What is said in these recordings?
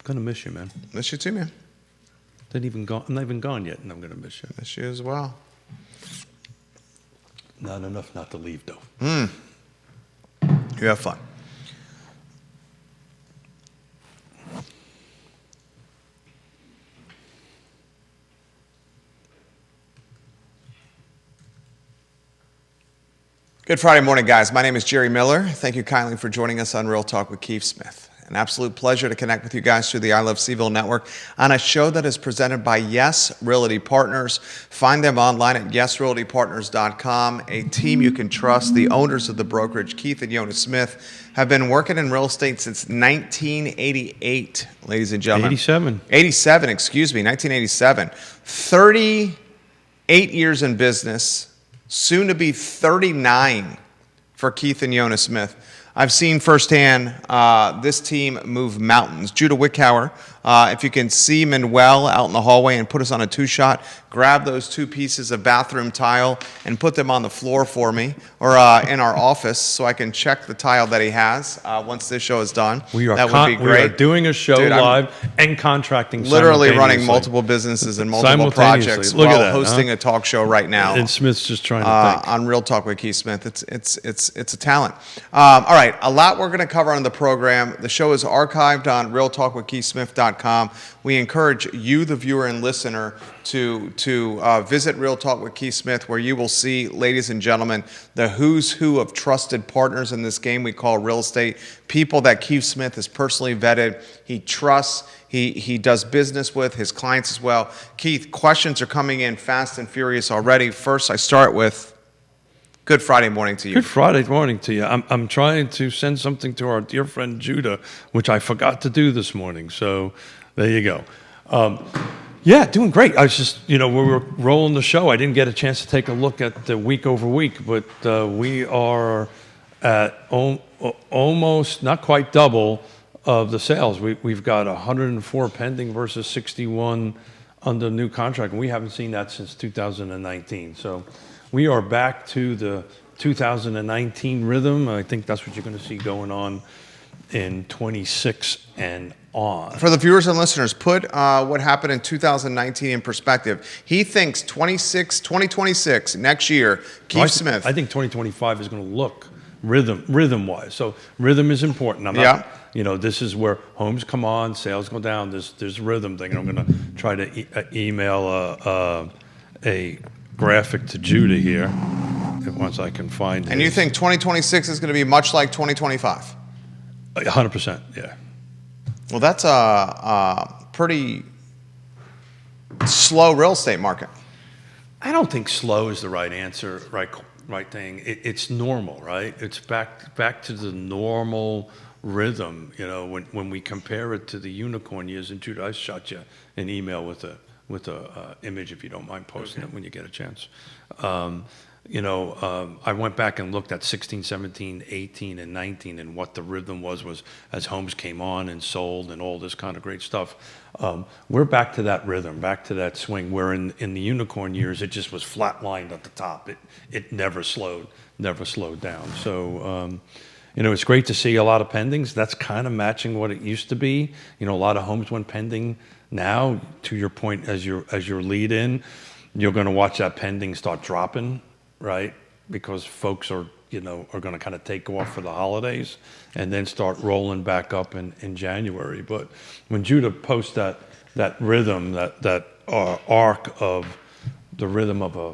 Gonna miss you, man. Miss you too, man. I'm not even gone yet, and I'm gonna miss you. Miss you as well. Not enough not to leave, though. You have fun. Good Friday morning, guys. My name is Jerry Miller. Thank you kindly for joining us on Real Talk with Keith Smith. An absolute pleasure to connect with you guys through the I Love CVille Network on a show that is presented by Yes Realty Partners. Find them online at yesrealtypartners.com, a team you can trust. The owners of the brokerage, Keith and Yonna Smith, have been working in real estate since 1988, ladies and gentlemen. 87, 1987. 38 years in business, soon to be 39 for Keith and Yonna Smith. I've seen firsthand this team move mountains. Judah Wickhauer, if you can see Manuel out in the hallway and put us on a two-shot, grab those two pieces of bathroom tile and put them on the floor for me, or in our office, so I can check the tile that he has once this show is done. That would be great. We are doing a show live and contracting literally running multiple businesbles and multiple projects while hosting a talk show right now. And Smith's just trying to think. On Real Talk with Keith Smith. It's a talent. All right, a lot we're going to cover on the program. The show is archived on realtalkwithkeithsmith.com. We encourage you, the viewer and listener, to visit Real Talk with Keith Smith, where you will see, ladies and gentlemen, the who's who of trusted partners in this game we call real estate. People that Keith Smith has personally vetted, he trusts, he does business with, his clients as well. Keith, questions are coming in fast and furious already. First, I start with, good Friday morning to you. Good Friday morning to you. I'm trying to send something to our dear friend Judah, which I forgot to do this morning. So there you go. Yeah, doing great. I was just, we were rolling the show. I didn't get a chance to take a look at the week over week, but we are at almost, not quite double of the sales. We've got 104 pending versus 61 under new contract, and we haven't seen that since 2019. So we are back to the 2019 rhythm. I think that's what you're going to see going on in 26 and on. For the viewers and listeners, put what happened in 2019 in perspective. He thinks 2026, next year, Keith Smith. I think 2025 is going to look rhythm-wise. So rhythm is important. I'm not, this is where homes come on, sales go down. There's rhythm thing. And I'm going to try to email a graphic to Judah here once I can find it. And you think 2026 is going to be much like 2025? 100%, yeah. Well, that's a pretty slow real estate market. I don't think slow is the right answer, right thing. It's normal, right? It's back to the normal rhythm. When we compare it to the unicorn years, and Judah, I shot you an email with a image, if you don't mind posting it when you get a chance. I went back and looked at 16, 17, 18, and 19, and what the rhythm was as homes came on and sold and all this kind of great stuff. We're back to that rhythm, back to that swing, where in the unicorn years, it just was flatlined at the top. It never slowed down. So, it's great to see a lot of pendings. That's kind of matching what it used to be. A lot of homes went pending. Now, to your point, as your lead in, you're going to watch that pending start dropping, right? Because folks are going to kind of take off for the holidays and then start rolling back up in January. But when Judah posts that rhythm, that arc of the rhythm of the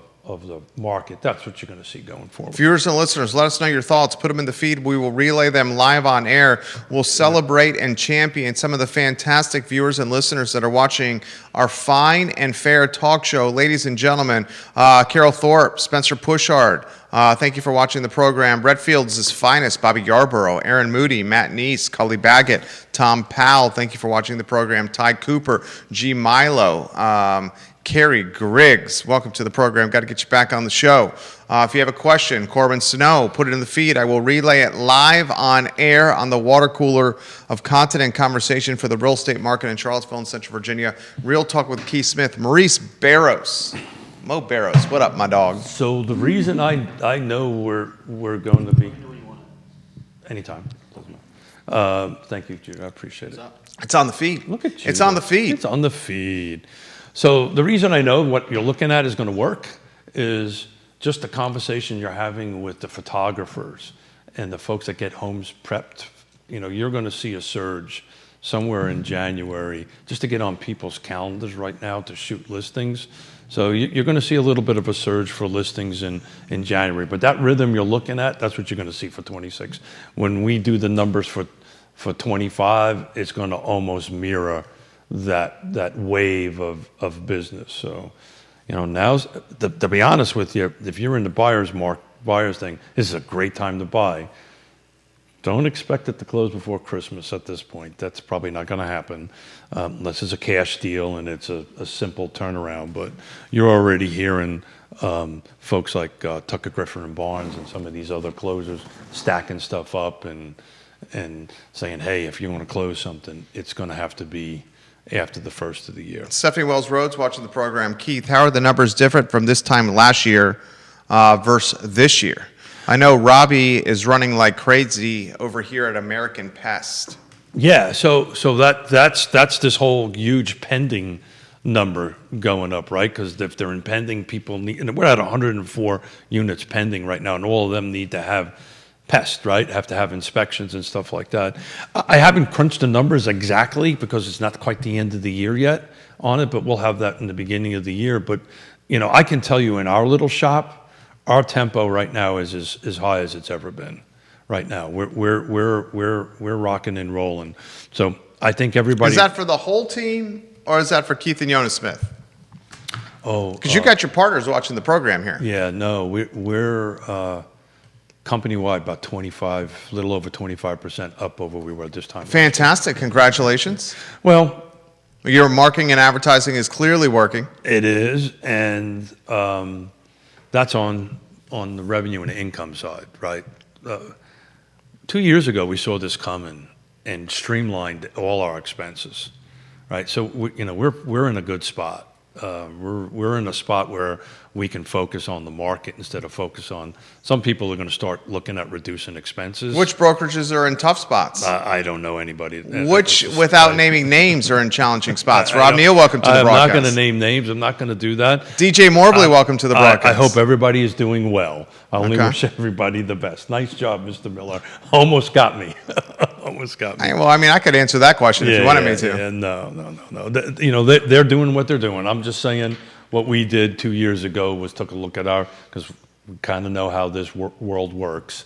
market, that's what you're going to see going forward. Viewers and listeners, let us know your thoughts. Put them in the feed. We will relay them live on air. We'll celebrate and champion some of the fantastic viewers and listeners that are watching our fine and fair talk show. Ladies and gentlemen, Carol Thorpe, Spencer Pushard, thank you for watching the program. Redfield's finest, Bobby Yarborough, Aaron Moody, Matt Neese, Cully Baggett, Tom Powell, thank you for watching the program. Ty Cooper, G. Milo, Carrie Griggs, welcome to the program. Got to get you back on the show. If you have a question, Corbin Snow, put it in the feed. I will relay it live on air on the water cooler of continent conversation for the real estate market in Charlottesville and Central Virginia. Real Talk with Keith Smith. Maurice Barros. Mo Barros, what up, my dog? So the reason I know we're going to be anytime. Thank you, Jude. I appreciate it. It's on the feed. Look at you. It's on the feed. It's on the feed. So the reason I know what you're looking at is going to work is just the conversation you're having with the photographers and the folks that get homes prepped. You're going to see a surge somewhere in January just to get on people's calendars right now to shoot listings. So you're going to see a little bit of a surge for listings in January. But that rhythm you're looking at, that's what you're going to see for 26. When we do the numbers for 25, it's going to almost mirror that wave of business. So, now's to be honest with you, if you're in the buyer's thing, this is a great time to buy. Don't expect it to close before Christmas at this point. That's probably not going to happen unless it's a cash deal and it's a simple turnaround. But you're already hearing folks like Tucker Griffin and Barnes and some of these other closers stacking stuff up and saying, hey, if you want to close something, it's going to have to be after the first of the year. Stephanie Wells Rhodes watching the program. Keith, how are the numbers different from this time last year versus this year? I know Robbie is running like crazy over here at American Pest. Yeah, so that's this whole huge pending number going up, right? Because if they're in pending, people need, and we're at 104 units pending right now, and all of them need to have pest, right? Have to have inspections and stuff like that. I haven't crunched the numbers exactly because it's not quite the end of the year yet on it, but we'll have that in the beginning of the year. But I can tell you in our little shop, our tempo right now is as high as it's ever been. Right now, we're rocking and rolling. So I think everybody. Is that for the whole team, or is that for Keith and Yonna Smith? Oh, because you got your partners watching the program here. Yeah, no, we're company-wide about 25, a little over 25% up over where we were this time. Fantastic! Congratulations. Well, your marketing and advertising is clearly working. It is, and that's on the revenue and the income side, right? 2 years ago, we saw this coming and streamlined all our expenses, right? So we're in a good spot. We're in a spot where we can focus on the market instead of focus on. Some people are going to start looking at reducing expenses. Which brokerages are in tough spots? I don't know anybody. Which, without naming names, are in challenging spots? Rob Neal, welcome to the broadcast. I'm not going to name names. I'm not going to do that. DJ Morbley, welcome to the broadcast. I hope everybody is doing well. I only wish everybody the best. Nice job, Mr. Miller. Almost got me. Almost got me. Well, I could answer that question if you wanted me to. Yeah, no. They're doing what they're doing. I'm just saying what we did 2 years ago was took a look at because we kind of know how this world works.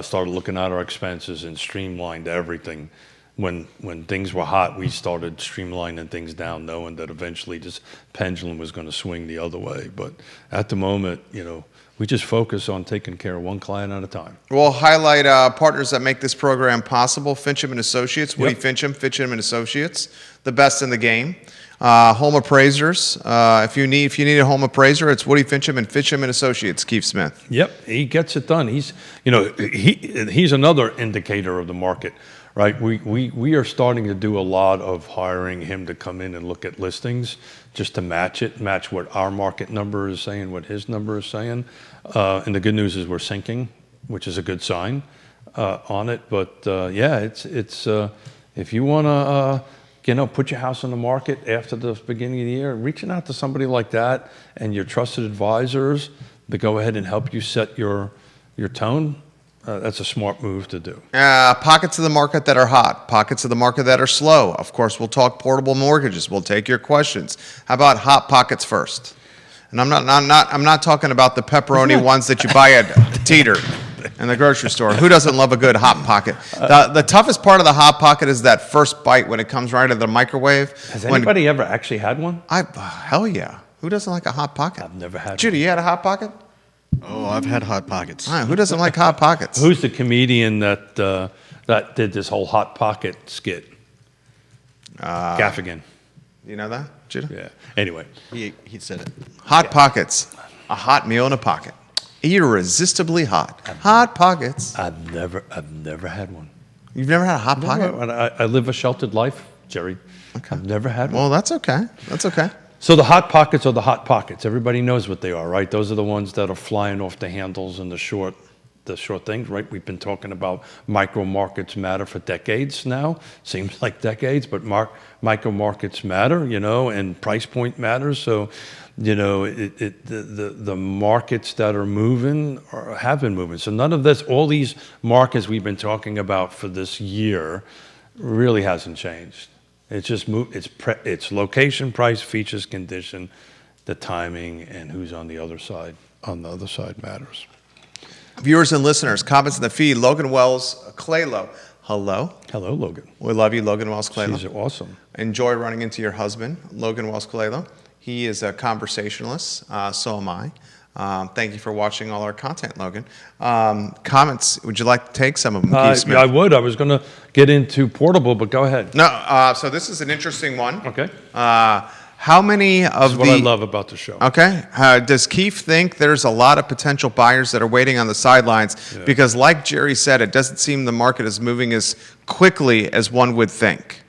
Started looking at our expenses and streamlined everything. When things were hot, we started streamlining things down, knowing that eventually this pendulum was going to swing the other way. But at the moment, we just focus on taking care of one client at a time. We'll highlight partners that make this program possible. Fincham and Associates, Woody Fincham and Associates, the best in the game. Home appraisers. If you need a home appraiser, it's Woody Fincham and Associates. Keith Smith. Yep, he gets it done. He's another indicator of the market, right? We are starting to do a lot of hiring him to come in and look at listings just to match what our market number is saying, what his number is saying. And the good news is we're syncing, which is a good sign on it. But it's if you want to put your house on the market after the beginning of the year, reaching out to somebody like that and your trusted advisors to go ahead and help you set your tone. That's a smart move to do. Pockets of the market that are hot, pockets of the market that are slow. Of course, we'll talk portable mortgages. We'll take your questions. How about hot pockets first? And I'm not talking about the pepperoni ones that you buy at Teeter in the grocery store. Who doesn't love a good hot pocket? The toughest part of the hot pocket is that first bite when it comes right out of the microwave. Has anybody ever actually had one? Hell yeah. Who doesn't like a hot pocket? I've never had Judy, one. you had a hot pocket? Oh, I've had hot pockets. All right, who doesn't like hot pockets? Who's the comedian that did this whole hot pocket skit? Gaffigan. You know that, Judy? Yeah. Anyway, He said it. Hot pockets. A hot meal in a pocket. Irresistibly hot. Hot pockets. I've never had one. You've never had a hot pocket? I live a sheltered life, Jerry. Okay. I've never had one. Well, that's okay. That's okay. So the hot pockets are the hot pockets. Everybody knows what they are, right? Those are the ones that are flying off the handles and the short the short things, right? We've been talking about micro markets matter for decades now. Seems like decades, but micro markets matter, and price point matters. So, the markets that are moving have been moving. So none of this, all these markets we've been talking about for this year, really hasn't changed. It's just it's location, price, features, condition, the timing, and who's on the other side. On the other side matters. Viewers and listeners, comments in the feed. Logan Wells, Claylo. Hello. Hello, Logan. We love you, Logan Wells, Claylo. She's awesome. Enjoy running into your husband, Logan Wells, Claylo. He is a conversationalist. So am I. Thank you for watching all our content, Logan. Comments, would you like to take some of them, Keith Smith? I would. I was going to get into portable, but go ahead. No, so this is an interesting one. Okay. How many of This is what I love about the show. Okay. Does Keith think there's a lot of potential buyers that are waiting on the sidelines? Yeah. Because like Jerry said, it doesn't seem the market is moving as quickly as one would think.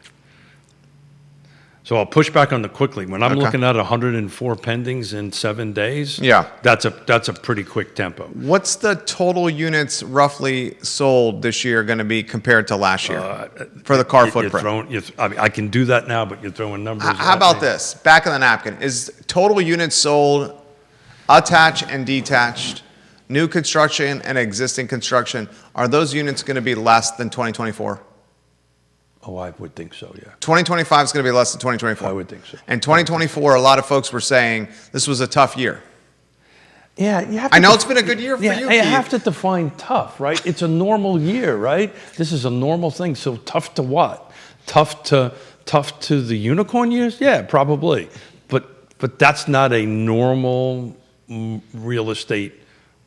So I'll push back on the quickly. When I'm Okay. looking at 104 pendings in 7 days, Yeah. that's a pretty quick tempo. What's the total units roughly sold this year going to be compared to last year for the car footprint? I can do that now, but you're throwing numbers. How at about me. this? Back of the napkin. Is total units sold attached and detached, new construction and existing construction, are those units going to be less than 2024? Oh, I would think so, yeah. 2025 is going to be less than 2024. I would think so. And 2024, a lot of folks were saying this was a tough year. Yeah, you have I know it's been a good year for you, You Keith. have to define tough, right? It's a normal year, right? This is a normal thing. So tough to what? Tough to the unicorn years? Yeah, probably. But that's not a normal real estate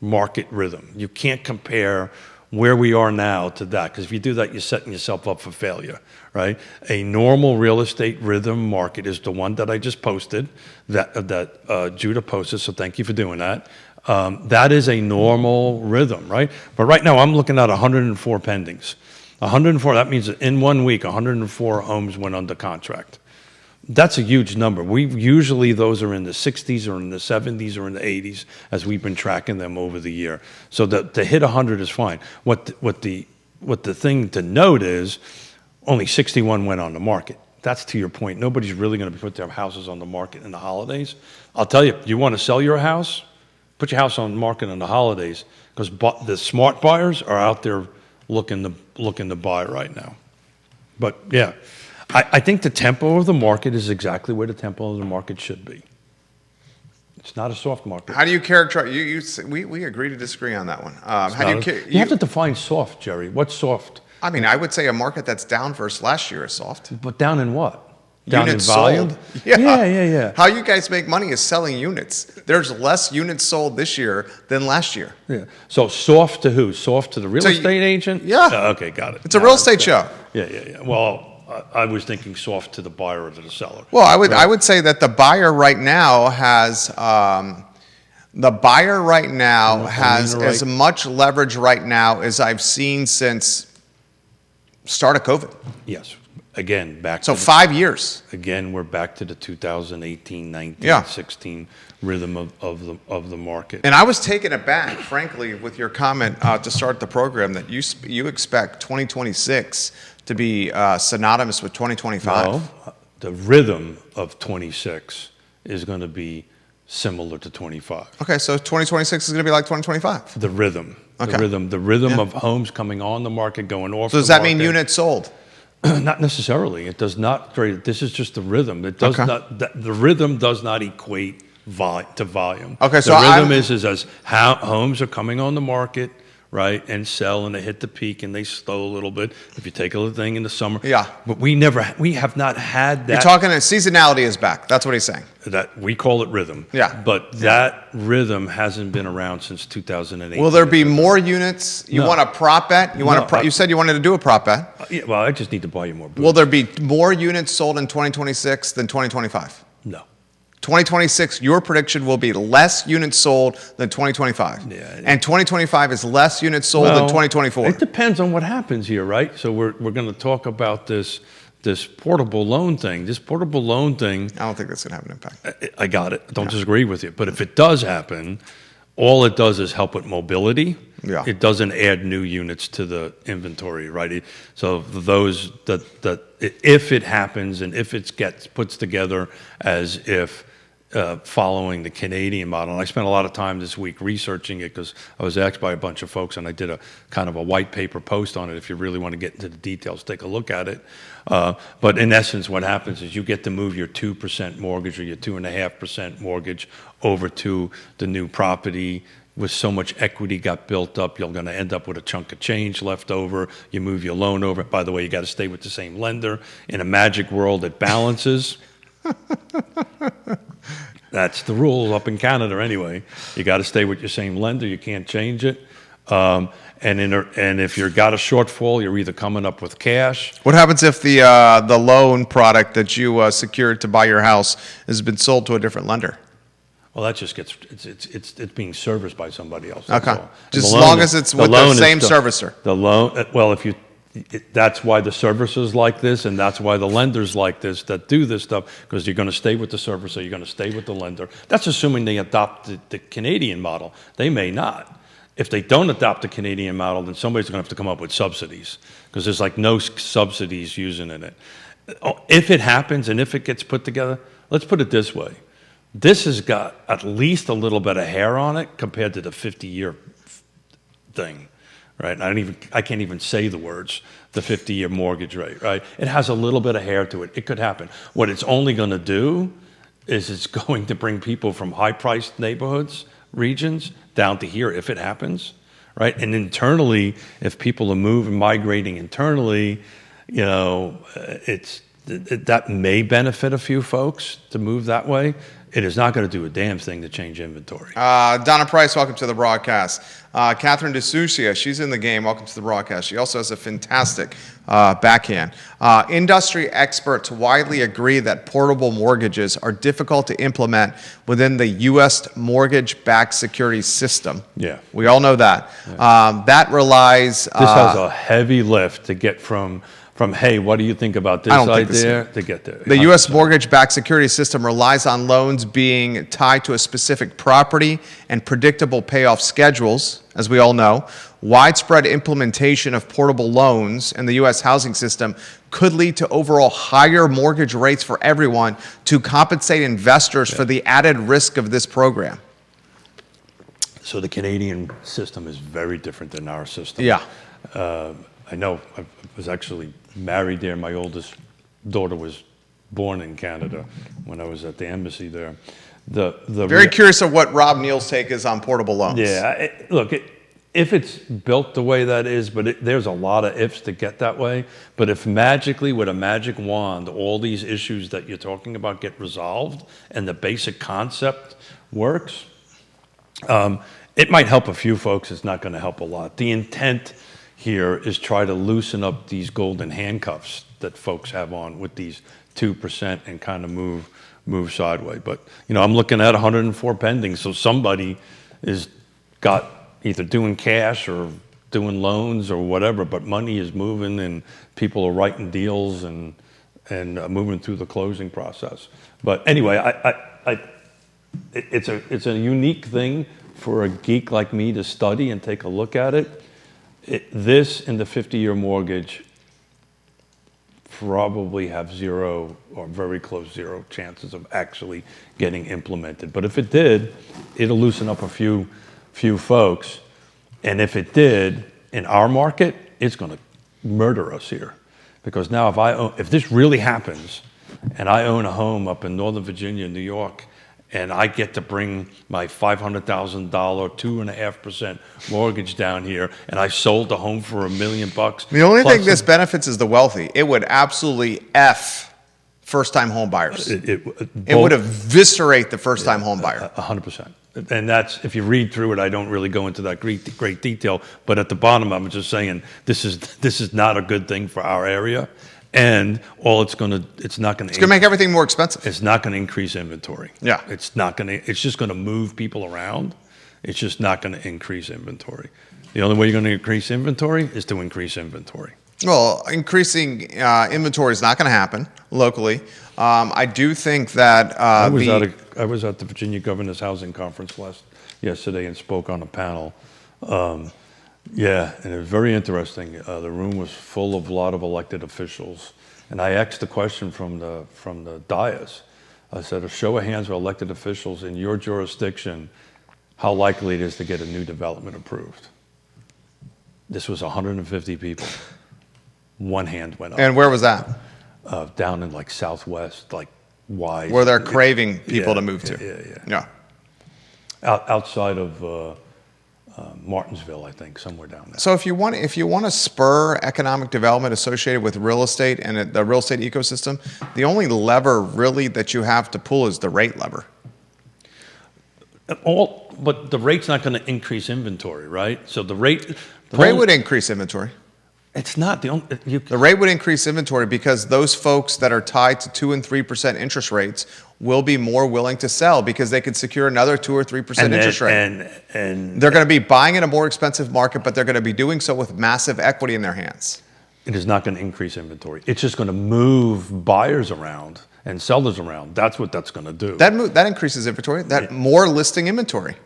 market rhythm. You can't compare where we are now to that, because if you do that, you're setting yourself up for failure, right? A normal real estate rhythm market is the one that I just posted, that Judah posted, so thank you for doing that. That is a normal rhythm, right? But right now, I'm looking at 104 pendings. 104, that means that in 1 week, 104 homes went under contract. That's a huge number. Usually those are in the 60s or in the 70s or in the 80s as we've been tracking them over the year. So to hit 100 is fine. What the thing to note is only 61 went on the market. That's to your point. Nobody's really going to put their houses on the market in the holidays. I'll tell you, you want to sell your house, put your house on the market in the holidays, because the smart buyers are out there looking to buy right now. But yeah. I think the tempo of the market is exactly where the tempo of the market should be. It's not a soft market. How do you characterize? We agree to disagree on that one. You have to define soft, Jerry. What's soft? I mean, I would say a market that's down versus last year is soft. But down in what? Down Units in volume? sold. Yeah. How you guys make money is selling units. There's less units sold this year than last year. Yeah. So soft to who? Soft to the real estate agent? Yeah. Okay, got it. It's a real estate show. Yeah. Well, I was thinking soft to the buyer or to the seller. Well, I would say that the buyer right now has as much leverage right now as I've seen since start of COVID. Yes. Again, So 5 years. Again, we're back to the 2018, 19, Yeah. 16 rhythm of the market. And I was taken aback, frankly, with your comment to start the program that you expect 2026 to be synonymous with 2025. No, the rhythm of 26 is going to be similar to 25. Okay, so 2026 is going to be like 2025. The rhythm. Okay. The rhythm of homes coming on the market, going off. So does the that mean market. units sold? Not necessarily. It does not. This is just the rhythm. It does Okay. not. The rhythm does not equate to volume. Okay, so the rhythm is as how homes are coming on the market, right, and sell, and they hit the peak and they slow a little bit. If you take a little thing in the summer, Yeah. But we have not had that. You're talking seasonality is back. That's what he's saying. That we call it rhythm. Yeah. But that rhythm hasn't been around since 2008. Will there be more units? You No. want a prop bet? You said you wanted to do a prop bet. Yeah, well, I just need to buy you more boots. Will there be more units sold in 2026 than 2025? No. 2026, your prediction will be less units sold than 2025. Yeah. And 2025 is less units sold than 2024. It depends on what happens here, right? So we're going to talk about this portable loan thing. This portable loan thing, I don't think that's going to have an impact. I got it. I don't disagree with you. But if it does happen, all it does is help with mobility. Yeah. It doesn't add new units to the inventory, right? So those that if it happens and if it gets puts together as if following the Canadian model, and I spent a lot of time this week researching it because I was asked by a bunch of folks, and I did a kind of a white paper post on it. If you really want to get into the details, take a look at it. But in essence, what happens is you get to move your 2% mortgage or your 2.5% mortgage over to the new property. With so much equity got built up, you're going to end up with a chunk of change left over. You move your loan over. By the way, you got to stay with the same lender. In a magic world, it balances. That's the rule up in Canada anyway. You got to stay with your same lender. You can't change it. And if you've got a shortfall, you're either coming up with cash. What happens if the loan product that you secured to buy your house has been sold to a different lender? Well, that just gets it's being serviced by somebody else. That's Okay, all. just as long as it's with the same servicer. The loan. Well, that's why the servicers like this, and that's why the lenders like this that do this stuff, because you're going to stay with the servicer, you're going to stay with the lender. That's assuming they adopt the Canadian model. They may not. If they don't adopt the Canadian model, then somebody's going to have to come up with subsidies, because there's like no subsidies using in it. If it happens and if it gets put together, let's put it this way. This has got at least a little bit of hair on it compared to the 50-year thing, right? I can't even say the words, the 50-year mortgage rate, right? It has a little bit of hair to it. It could happen. What it's only going to do is it's going to bring people from high-priced neighborhoods, regions, down to here if it happens, right? And internally, if people are migrating internally, you know, that may benefit a few folks to move that way. It is not going to do a damn thing to change inventory. Donna Price, welcome to the broadcast. Catherine DeSucia, she's in the game. Welcome to the broadcast. She also has a fantastic backhand. Industry experts widely agree that portable mortgages are difficult to implement within the U.S. mortgage-backed security system. Yeah. We all know that. Yeah. That relies... This has a heavy lift to get from hey, what do you think about this idea to get there. The U.S. mortgage-backed security system relies on loans being tied to a specific property and predictable payoff schedules, as we all know. Widespread implementation of portable loans in the U.S. housing system could lead to overall higher mortgage rates for everyone to compensate investors for the added risk of this program. So the Canadian system is very different than our system. Yeah. I know I was actually married there. My oldest daughter was born in Canada when I was at the embassy there. Very curious of what Rob Neal's take is on portable loans. Yeah, look, if it's built the way that is, but there's a lot of ifs to get that way. But if magically, with a magic wand, all these issues that you're talking about get resolved and the basic concept works, it might help a few folks. It's not going to help a lot. The intent here is try to loosen up these golden handcuffs that folks have on with these 2% and kind of move sideways. But, you know, I'm looking at 104 pending, so somebody is got either doing cash or doing loans or whatever, but money is moving and people are writing deals and moving through the closing process. But anyway, it's a unique thing for a geek like me to study and take a look at it. This and the 50-year mortgage probably have zero or very close zero chances of actually getting implemented. But if it did, it'll loosen up a few folks. And if it did, in our market, it's going to murder us here. Because now if this really happens, and I own a home up in Northern Virginia, New York, and I get to bring my $500,000, 2.5% mortgage down here, and I sold the home for $1 million. The only thing this benefits is the wealthy. It would absolutely F first-time home buyers. It would eviscerate the first-time home buyer. 100%. And that's, if you read through it, I don't really go into that great detail, but at the bottom, I'm just saying this is not a good thing for our area. And it's not going to make everything more expensive. It's not going to increase inventory. Yeah. It's just going to move people around. It's just not going to increase inventory. The only way you're going to increase inventory is to increase inventory. Well, increasing inventory is not going to happen locally. I do think that I was at the Virginia Governor's Housing Conference yesterday and spoke on a panel. Yeah, and it was very interesting. The room was full of a lot of elected officials, and I asked the question from the dais. I said, "A show of hands of elected officials in your jurisdiction, how likely it is to get a new development approved?" This was 150 people. One hand went up. And where was that? Down in like Southwest, like Wise. Where they're craving people Yeah, to move to. Yeah. Outside of Martinsville, I think, somewhere down there. So if you want to spur economic development associated with real estate and the real estate ecosystem, the only lever really that you have to pull is the rate lever. But the rate's not going to increase inventory, right? So the rate Would increase inventory. It's not the only. The rate would increase inventory because those folks that are tied to 2 and 3% interest rates will be more willing to sell because they could secure another 2 or 3% interest rate. And they're going to be buying in a more expensive market, but they're going to be doing so with massive equity in their hands. it is not going to increase inventory. It's just going to move buyers around and sellers around. That's what that's going to do. That increases inventory. More listing inventory.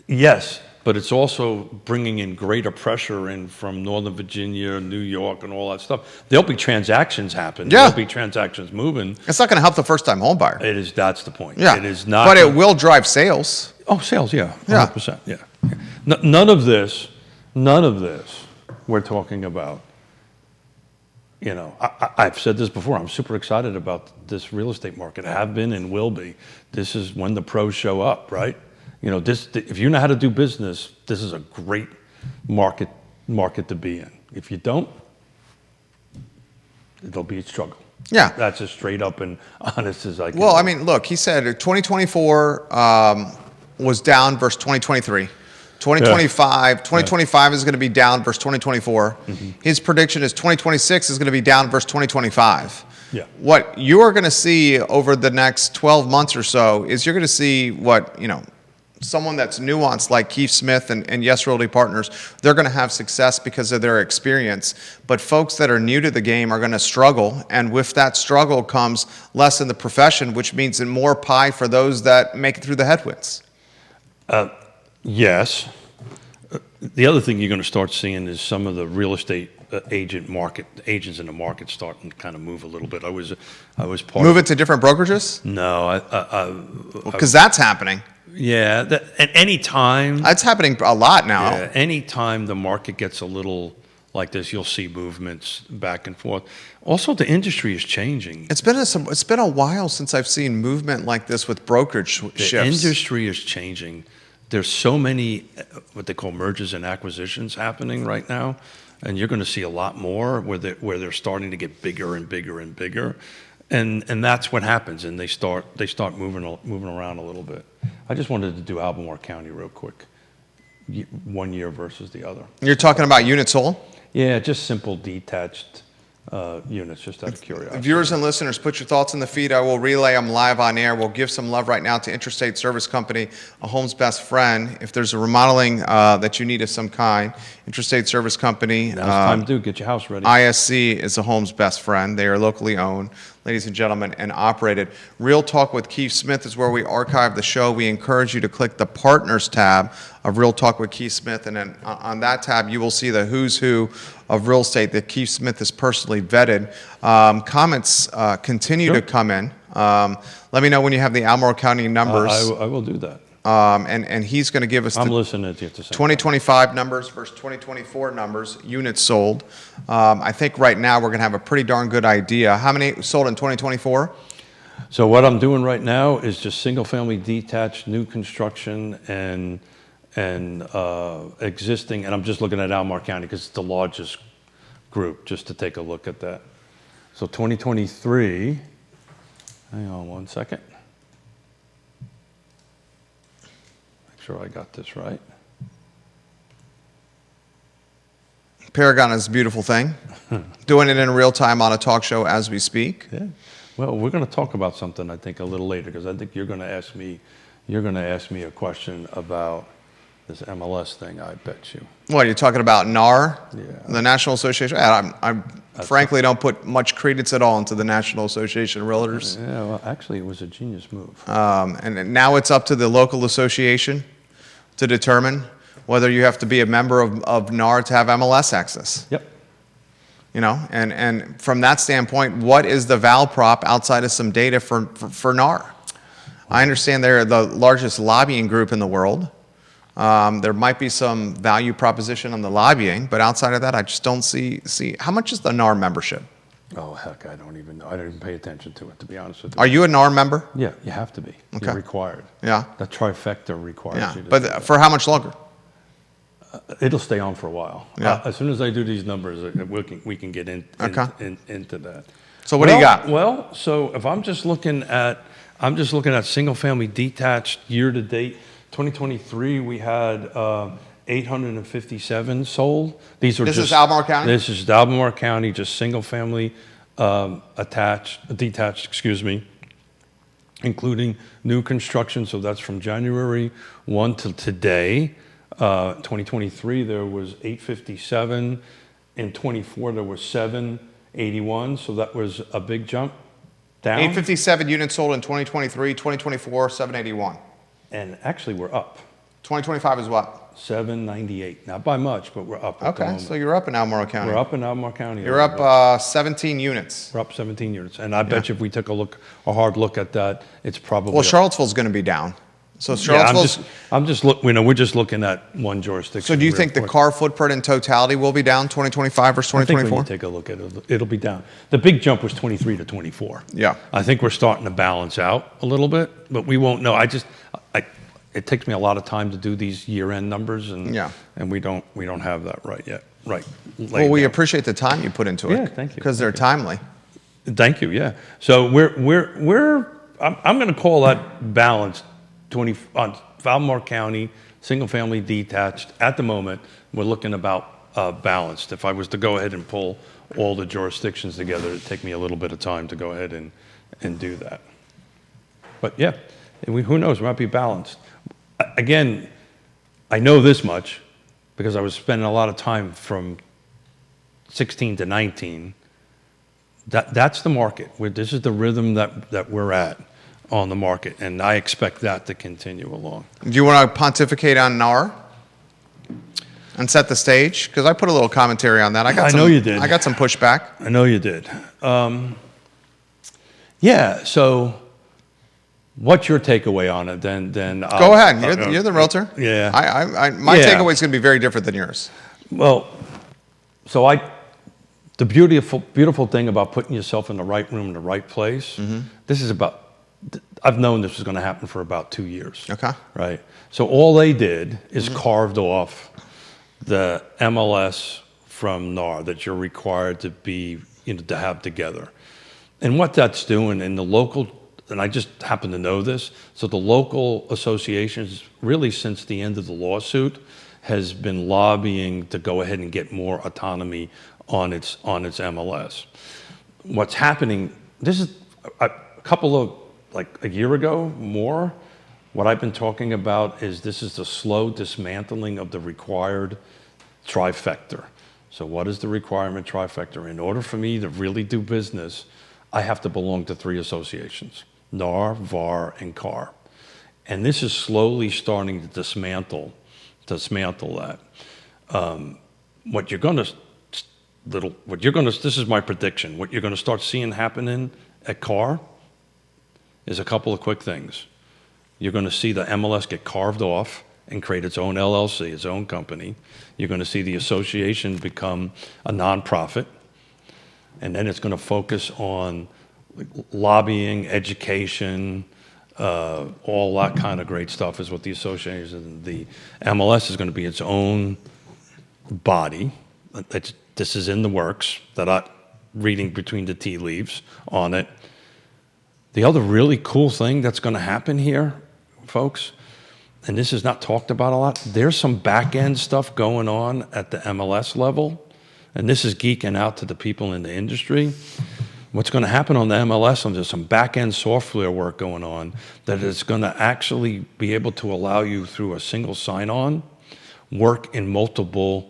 Yes, but it's also bringing in greater pressure in from Northern Virginia, New York, and all that stuff. There'll be transactions happen. Yeah. There'll be transactions moving. It's not going to help the first-time home buyer. That's the point. Yeah, It is not. but it will drive sales. Oh, sales, yeah, Yeah. 100%, yeah. None of this we're talking about. You know, I've said this before. I'm super excited about this real estate market. I have been and will be. This is when the pros show up, right? You know, if you know how to do business, this is a great market to be in. If you don't, it'll be a struggle. Yeah. That's as straight up and honest as I can. Well, I mean, look, he said 2024 was down versus 2023. 2025 is going to be down versus 2024. Mm-hmm. His prediction is 2026 is going to be down versus 2025. Yeah. What you are going to see over the next 12 months or so is you're going to see what, someone that's nuanced like Keith Smith and Yes Realty Partners, they're going to have success because of their experience. But folks that are new to the game are going to struggle. And with that struggle comes less in the profession, which means more pie for those that make it through the headwinds. Yes. The other thing you're going to start seeing is some of the real estate agents in the market starting to kind of move a little bit. I was part Move it to different brokerages? No, Because that's happening. Yeah, at any time. That's happening a lot now. Yeah, any time the market gets a little like this, you'll see movements back and forth. Also, the industry is changing. It's been a while since I've seen movement like this with brokerage shifts. The industry is changing. There's so many what they call mergers and acquisitions happening right now, and you're going to see a lot more where they're starting to get bigger and bigger and bigger, and that's what happens. And they start moving around a little bit. I just wanted to do Albemarle County real quick, 1 year versus the other. You're talking about units sold? Yeah, just simple detached units, just out of curiosity. Viewers and listeners, put your thoughts in the feed. I will relay them live on air. We'll give some love right now to Intrastate Service Company, a home's best friend. If there's a remodeling that you need of some kind, Intrastate Service Company. Now's the time to get your house ready. ISC is a home's best friend. They are locally owned, ladies and gentlemen, and operated. Real Talk with Keith Smith is where we archive the show. We encourage you to click the Partners tab of Real Talk with Keith Smith, and then on that tab, you will see the who's who of real estate that Keith Smith has personally vetted. Comments continue to come in. Let me know when you have the Albemarle County numbers. I will do that. And he's going to give us I'm the listening to you at the same 2025 numbers versus 2024 numbers, units sold. I think right now we're going to have a pretty darn good idea. How many sold in 2024? So what I'm doing right now is just single-family detached, new construction, and existing. And I'm just looking at Albemarle County because it's the largest group, just to take a look at that. So 2023. Hang on one second. Make sure I got this right. Paragon is a beautiful thing. Doing it in real time on a talk show as we speak. Yeah. Well, we're going to talk about something I think a little later because I think you're going to ask me a question about this MLS thing. I bet you. What, you're talking about NAR? Yeah. The National Association? I frankly don't put much credence at all into the National Association of Realtors. Yeah. Well, actually, it was a genius move. And now it's up to the local association to determine whether you have to be a member of NAR to have MLS access. Yep. You know, and from that standpoint, what is the val prop outside of some data for NAR? I understand they're the largest lobbying group in the world. There might be some value proposition on the lobbying, but outside of that, I just don't see how much is the NAR membership? Oh, heck, I don't even know. I don't even pay attention to it, to be honest with you. Are you a NAR member? Yeah, you have to be. Okay. You're required. Yeah. The trifecta requires Yeah, you to do but that. for how much longer? It'll stay on for a while. Yeah. As soon as I do these numbers, we can get into that. So what do you got? Well, so if I'm just looking at single-family detached year-to-date, 2023, we had 857 sold. These are This just, is Albemarle County? This is Albemarle County, just single-family detached, excuse me, including new construction. So that's from January 1 till today. 2023, there was 857. In 24, there was 781. So that was a big jump down. 857 units sold in 2023, 2024, 781. And actually, we're up. 2025 is what? 798. Not by much, but we're up. At the Okay, moment. so you're up in Albemarle County. We're up in Albemarle County. You're up 17 units. We're up 17 units. And I bet you if we took a hard look at that, it's probably. Well, Charlottesville's going to be down. So Yeah, Charlottesville's. we're just looking at one jurisdiction. So do you think the car footprint in totality will be down 2025 versus I think when 2024? you take a look at it, it'll be down. The big jump was 23 to 24. Yeah. I think we're starting to balance out a little bit, but we won't know. It takes me a lot of time to do these year-end numbers, and Yeah. and we don't have that right yet. Right. Well, we laid out. appreciate the time you put into it. Yeah, thank you. Because they're timely. Thank you. Yeah. So I'm going to call that balanced 20 on Albemarle County, single family detached. At the moment, we're looking about balanced. If I was to go ahead and pull all the jurisdictions together, it'd take me a little bit of time to go ahead and do that. But yeah, who knows? We might be balanced. Again, I know this much because I was spending a lot of time from 16 to 19. That's the market. This is the rhythm that we're at on the market, and I expect that to continue along. Do you want to pontificate on NAR and set the stage? Because I put a little commentary on that. I know you did. I got some pushback. I know you did. Yeah. So, what's your takeaway on it? Then Go ahead. You're the realtor. Yeah. My Yeah. takeaway is going to be very different than yours. Well, so the beautiful thing about putting yourself in the right room in the right place. This is about. I've known this was going to happen for about 2 years. Okay. Right. So all they did is carved off the MLS from NAR that you're required to be, to have together. And what that's doing in the local, and I just happen to know this, so the local associations, really since the end of the lawsuit, has been lobbying to go ahead and get more autonomy on its MLS. What's happening, this is a couple of, like a year ago, more, what I've been talking about is this is the slow dismantling of the required trifecta. So what is the requirement trifecta? In order for me to really do business, I have to belong to 3 associations, NAR, VAR, and CAR. And this is slowly starting to dismantle that. This is my prediction. What you're going to start seeing happening at CAR is a couple of quick things. You're going to see the MLS get carved off and create its own LLC, its own company. You're going to see the association become a nonprofit, and then it's going to focus on lobbying, education, all that kind of great stuff is what the association, the MLS is going to be its own body. This is in the works, that I'm reading between the tea leaves on it. The other really cool thing that's going to happen here, folks, and this is not talked about a lot, there's some back-end stuff going on at the MLS level, and this is geeking out to the people in the industry. What's going to happen on the MLS, there's some back-end software work going on that is going to actually be able to allow you, through a single sign-on, work in multiple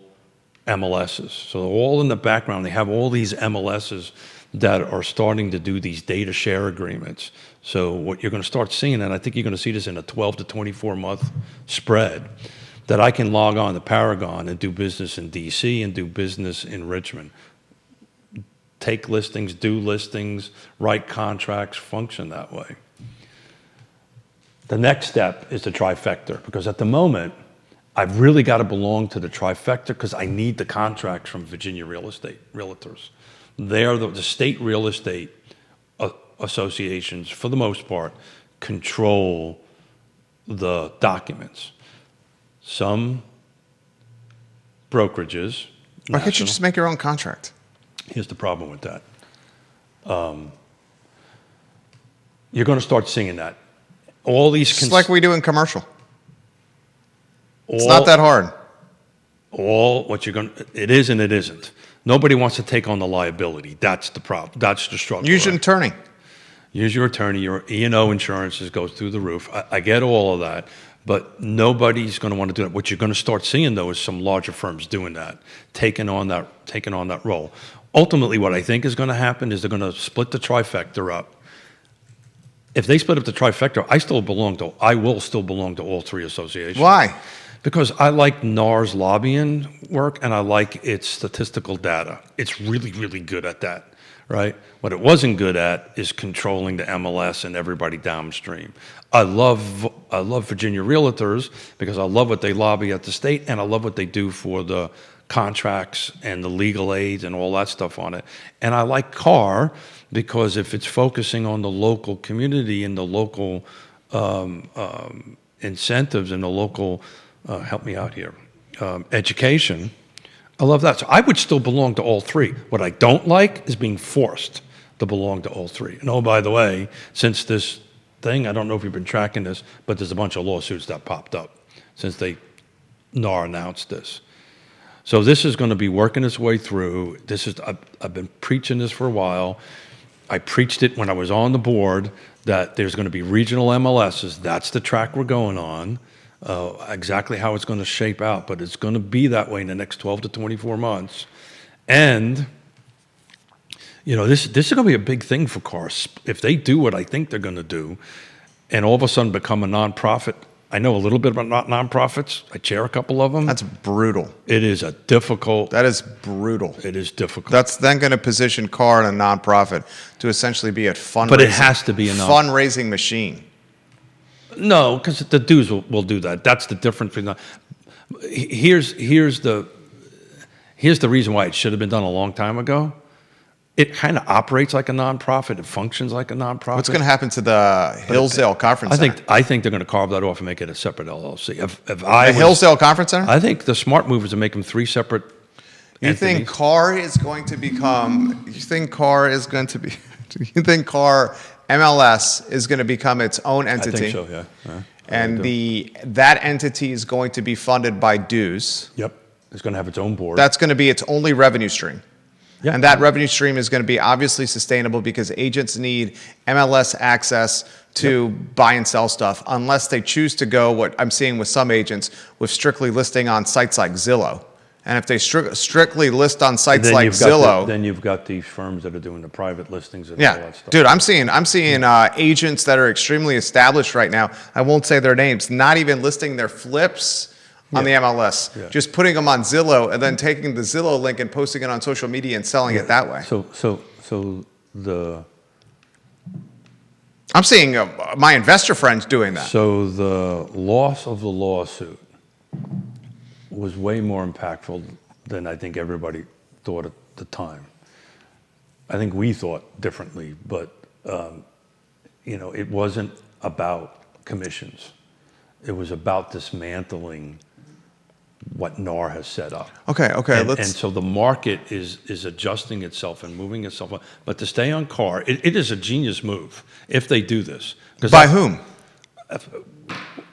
MLSs. So all in the background, they have all these MLSs that are starting to do these data share agreements. So what you're going to start seeing, and I think you're going to see this in a 12 to 24 month spread, that I can log on to Paragon and do business in DC and do business in Richmond. Take listings, do listings, write contracts, function that way. The next step is the trifecta, because at the moment, I've really got to belong to the trifecta because I need the contracts from Virginia real estate realtors. They are the state real estate associations, for the most part, control the documents. Some brokerages. Why can't you national- just make your own contract? Here's the problem with that. You're going to start seeing that. All these It's like we do in commercial. It's not all- that hard. all what you're going to, it is and it isn't. Nobody wants to take on the liability. That's the problem. That's the struggle. Use an right? attorney. Use your attorney. Your E&O insurances goes through the roof. I get all of that, but nobody's going to want to do that. What you're going to start seeing, though, is some larger firms doing that, taking on that role. Ultimately, what I think is going to happen is they're going to split the trifecta up. If they split up the trifecta, I will still belong to all three associations. Why? Because I like NAR's lobbying work and I like its statistical data. It's really, really good at that, right? What it wasn't good at is controlling the MLS and everybody downstream. I love Virginia Realtors because I love what they lobby at the state and I love what they do for the contracts and the legal aids and all that stuff on it. And I like CAR because if it's focusing on the local community and the local incentives and the local help me out here, education. I love that. So I would still belong to all three. What I don't like is being forced to belong to all three. And oh, by the way, since this thing, I don't know if you've been tracking this, but there's a bunch of lawsuits that popped up since NAR announced this. So this is going to be working its way through. I've been preaching this for a while. I preached it when I was on the board that there's going to be regional MLSs. That's the track we're going on. Exactly how it's going to shape out, but it's going to be that way in the next 12 to 24 months. And, this is going to be a big thing for cars. If they do what I think they're going to do, and all of a sudden become a nonprofit. I know a little bit about nonprofits. I chair a couple of them. That's brutal. It is difficult. That is brutal. It is difficult. That's then going to position CAR and a nonprofit to essentially be a fundraising. But it has to be a fundraising machine. No, because the dues will do that. That's the difference between here's the reason why it should have been done a long time ago. It kind of operates like a nonprofit. It functions like a nonprofit. What's going to happen to the Hillsdale Conference Center? I think they're going to carve that off and make it a separate LLC. The Hillsdale Conference Center? I think the smart move is to make them three separate You entities. think CAR is going to become? You think CAR is going to be? You think CAR MLS is going to become its own entity? I think so. Yeah. And that entity is going to be funded by dues. Yep. It's going to have its own board. That's going to be its only revenue stream. Yeah. And that revenue stream is going to be obviously sustainable because agents need MLS access to buy and sell stuff unless they choose to go, what I'm seeing with some agents, with strictly listing on sites like Zillow. And if they strictly list on sites like Zillow, then you've got these firms that are doing the private listings and all yeah, that stuff. dude, I'm seeing agents that are extremely established right now. I won't say their names, not even listing their flips on the MLS, just putting them on Zillow and then taking the Zillow link and posting it on social media and selling it that way. I'm seeing my investor friends doing that. So the loss of the lawsuit was way more impactful than I think everybody thought at the time. I think we thought differently, but it wasn't about commissions. It was about dismantling what NAR has set up. Okay. And so the market is adjusting itself and moving itself up. But to stay on CAR, it is a genius move if they do this. By whom?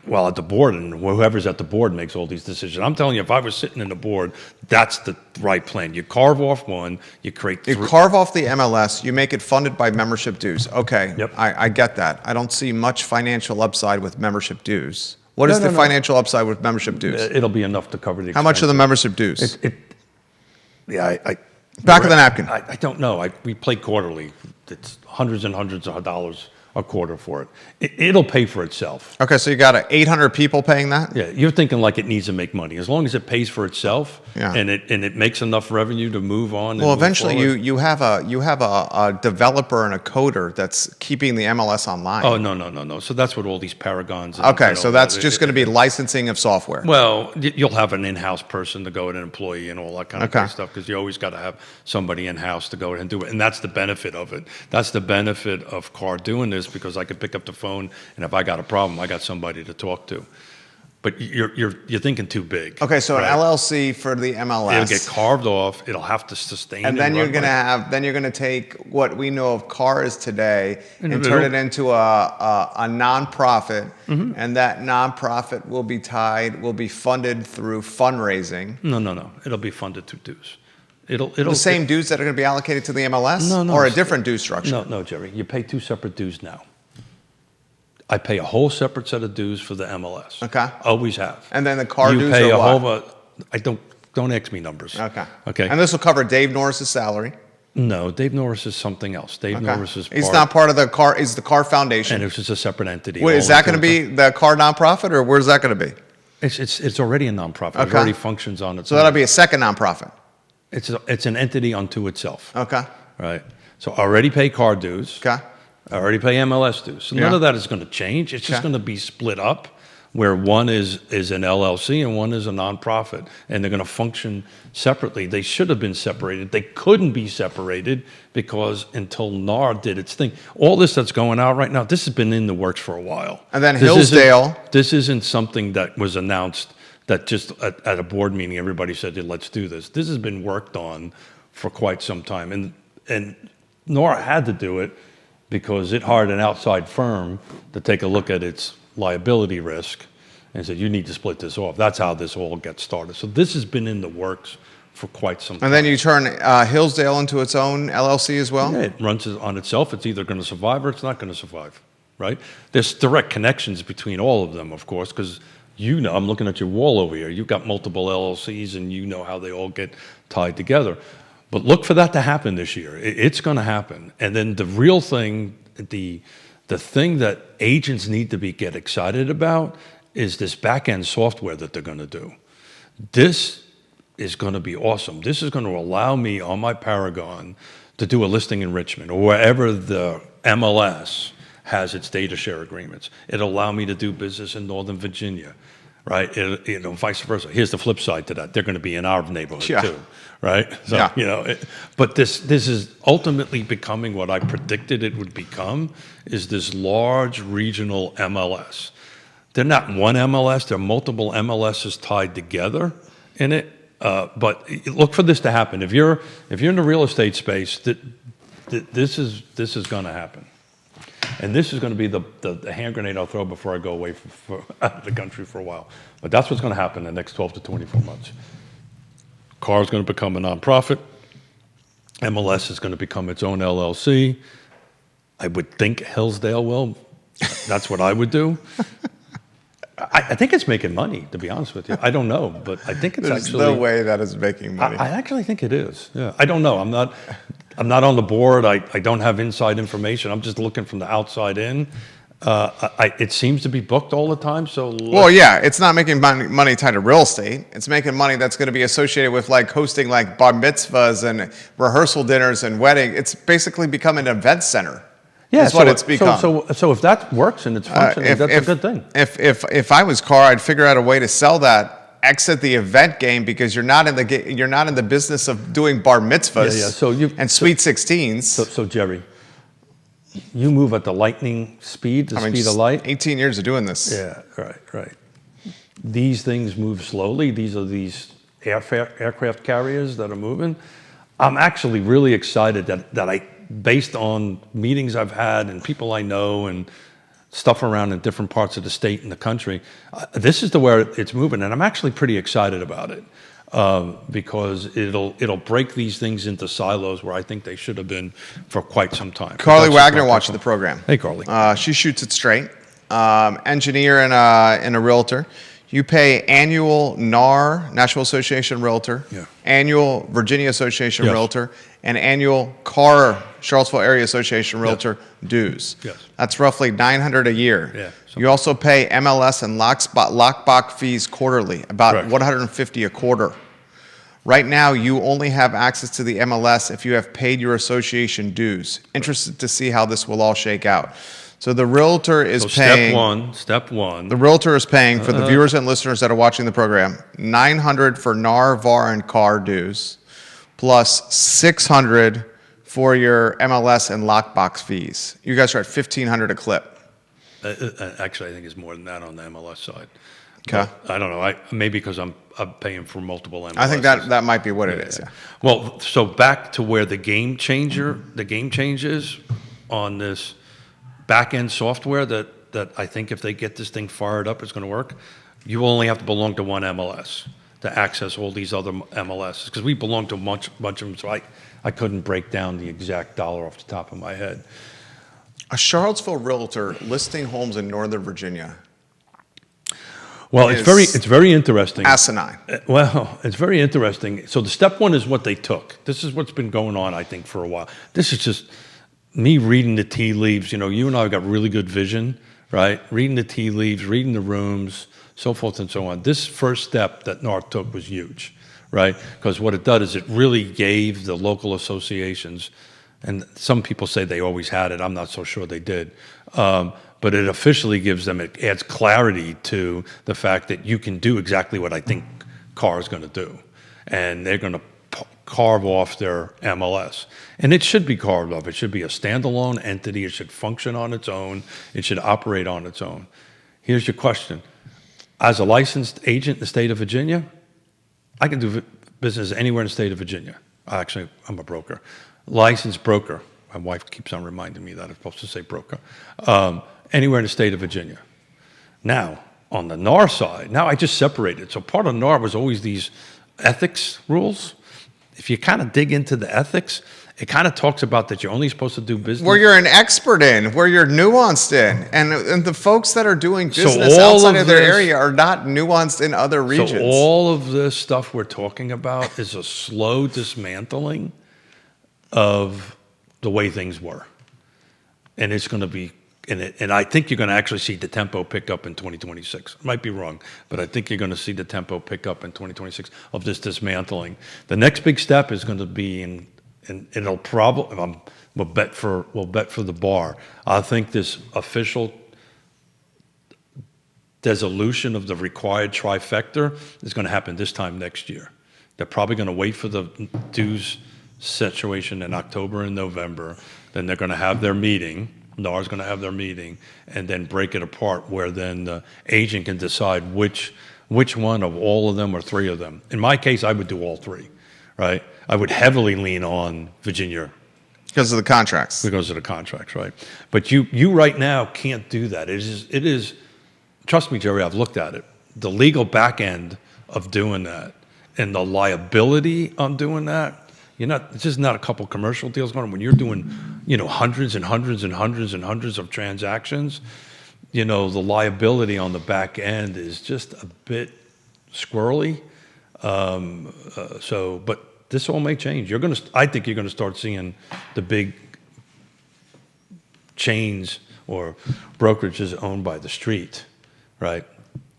Well, at the board, and whoever's at the board makes all these decisions. I'm telling you, if I was sitting in the board, that's the right plan. You carve off one, you create three. You carve off the MLS, you make it funded by membership dues. Okay, Yep. I get that. I don't see much financial upside with membership dues. What is the financial upside with membership dues? It'll be enough to cover the expense. How much are the membership dues? I Back of the napkin. I don't know. We play quarterly. It's hundreds and hundreds of dollars a quarter for it. It'll pay for itself. Okay, so you got 800 people paying that? Yeah, you're thinking like it needs to make money. As long as it pays for itself, Yeah. and it makes enough revenue to move on. Well, and move eventually forward. you have a developer and a coder that's keeping the MLS online. Oh no. So that's what all these paragons. And, Okay, you know, so that's just going to be licensing of software. Well, you'll have an in-house person to go in, an employee and all that kind of Okay. good stuff, because you always got to have somebody in-house to go in and do it. And that's the benefit of it. That's the benefit of CAR doing this, because I could pick up the phone, and if I got a problem, I got somebody to talk to. But you're thinking too big. Okay, so right? an LLC for the MLS. It'll get carved off. It'll have to sustain. And then you're run going to like- have, then you're going to take what we know of cars today and It'll- turn it into a nonprofit, Mm-hmm. and that nonprofit will be funded through fundraising. No. It'll be funded through dues. It'll The same dues that are going to be allocated to the MLS, No, or a it's- different due structure. No, Jerry. You pay two separate dues now. I pay a whole separate set of dues for the MLS. Okay. Always have. And then the car you dues pay are a what? whole. I don't ask me numbers. Okay. Okay. And this will cover Dave Norris's salary. No, Dave Norris is something else. Dave Okay. Norris is He's not part of the car. Is the car foundation? and it's just a separate entity. Wait, is all that going to into be the car nonprofit, or where's that going to be? It's already a nonprofit. It Okay. already functions on its So own. that'll be a second nonprofit. It's an entity unto itself. Okay. Right. So I already pay car dues. Okay. I already pay MLS dues. So none Yeah. of that is going to change. It's just Okay. going to be split up, where one is an LLC and one is a nonprofit, and they're going to function separately. They should have been separated. They couldn't be separated because until NAR did its thing. All this that's going out right now, this has been in the works for a while. And then This isn't- Hillsdale- This isn't something that was announced that just at a board meeting everybody said, "Yeah, let's do this." This has been worked on for quite some time, and NAR had to do it because it hired an outside firm to take a look at its liability risk and said, you need to split this off. That's how this all gets started. So this has been in the works for quite some time. And then you turn Hillsdale into its own LLC as well? Yeah, it runs it on itself. It's either going to survive or it's not going to survive, right? There's direct connections between all of them, of course, because I'm looking at your wall over here. You've got multiple LLCs, and you know how they all get tied together. But look for that to happen this year. It's going to happen. And then the real thing, the thing that agents need to get excited about is this back-end software that they're going to do. This is going to be awesome. This is going to allow me on my Paragon to do a listing enrichment, or wherever the MLS has its data share agreements. It'll allow me to do business in Northern Virginia, right? Vice versa. Here's the flip side to that. They're going to be in our neighborhood Yeah. too, right? So, Yeah. but this is ultimately becoming what I predicted it would become, is this large regional MLS. They're not one MLS. They're multiple MLSs tied together in it. But look for this to happen. If you're in the real estate space, this is going to happen. And this is going to be the hand grenade I'll throw before I go away out of the country for a while. But that's what's going to happen in the next 12 to 24 months. CAR is going to become a nonprofit. MLS is going to become its own LLC. I would think Hillsdale will. That's what I would do. I think it's making money, to be honest with you. I don't know, but I think it's There's actually. no way that is making money. I actually think it is. Yeah, I don't know. I'm not on the board. I don't have inside information. I'm just looking from the outside in. It seems to be booked all the time. So Well, yeah, it's not making money tied to real estate. It's making money that's going to be associated with like hosting like bar mitzvahs and rehearsal dinners and wedding. It's basically become an event center. yeah, That's what it's become. So if that works and it's functioning, that's a good thing. If I was CAR, I'd figure out a way to sell that, exit the event game, because you're not in the business of doing bar mitzvahs Yeah. So and sweet 16s. So Jerry, you move at the lightning speed, the speed of light. 18 years of doing this. Yeah, right. These things move slowly. These are these aircraft carriers that are moving. I'm actually really excited that I, based on meetings I've had and people I know and stuff around in different parts of the state and the country, this is where it's moving, and I'm actually pretty excited about it. Because it'll break these things into silos where I think they should have been for quite some time. Carly That's just Wagner my watching the personal- program. Hey, Carly. She shoots it straight. Engineer and a realtor. You pay annual NAR, National Association Realtor, Yeah. annual Virginia Association Yes. Realtor, and annual Charlottesville Area Association Realtor dues. Yes. That's roughly $900 a year. Yeah, You also pay MLS and lockbox fees quarterly, about Correct. $150 a quarter. Right now, you only have access to the MLS if you have paid your association dues. Interested to see how this will all shake out. So the realtor is So paying. step one. The realtor is paying for the viewers and listeners that are watching the program $900 for NAR, VAR, and CAR dues, plus $600 for your MLS and lockbox fees. You guys are at $1,500 a clip. Actually, I think it's more than that on the MLS side. Okay. But I don't know. Maybe because I'm paying for multiple MLSs. I think that might be what it is. Yeah. Well, so back to where the game change is on this back-end software that I think if they get this thing fired up, it's going to work. You only have to belong to one MLS to access all these other MLSs, because we belong to a bunch of them, so I couldn't break down the exact dollar off the top of my head. A Charlottesville realtor listing homes in Northern Virginia. Well, it's very interesting. Asinine. Well, it's very interesting. So the step one is what they took. This is what's been going on, I think, for a while. This is just me reading the tea leaves. You know, you and I have got really good vision, right? Reading the tea leaves, reading the rooms, so forth and so on. This first step that NAR took was huge, right? Because what it did is it really gave the local associations, and some people say they always had it. I'm not so sure they did. But it officially gives them, it adds clarity to the fact that you can do exactly what I think CAR is going to do. And they're going to carve off their MLS. And it should be carved off. It should be a standalone entity. It should function on its own. It should operate on its own. Here's your question. As a licensed agent in the state of Virginia, I can do business anywhere in the state of Virginia. Actually, I'm a broker. Licensed broker. My wife keeps on reminding me that I'm supposed to say broker. Anywhere in the state of Virginia. Now, on the NAR side, now I just separated. So part of NAR was always these ethics rules. If you kind of dig into the ethics, it kind of talks about that you're only supposed to do business. Where you're an expert in, where you're nuanced in. And the folks that are doing business all outside of of their this- area are not nuanced in other regions. So all of this stuff we're talking about is a slow dismantling of the way things were. And it's going to be, and I think you're going to actually see the tempo pick up in 2026. I might be wrong, but I think you're going to see the tempo pick up in 2026 of this dismantling. The next big step is going to be and it'll probably, we'll bet for the bar. I think this official dissolution of the required trifecta is going to happen this time next year. They're probably going to wait for the dues situation in October and November. Then they're going to have their meeting. NAR's going to have their meeting, and then break it apart, where then the agent can decide which one of all of them or three of them. In my case, I would do all three, right? I would heavily lean on Virginia Because of the contracts. because of the contracts, right? But you right now can't do that. It is. Trust me, Jerry, I've looked at it. The legal back end of doing that and the liability on doing that. It's just not a couple commercial deals going on. When you're doing, hundreds and hundreds and hundreds and hundreds of transactions, the liability on the back end is just a bit squirrely. But this all may change. I think you're going to start seeing the big chains or brokerages owned by the street, right,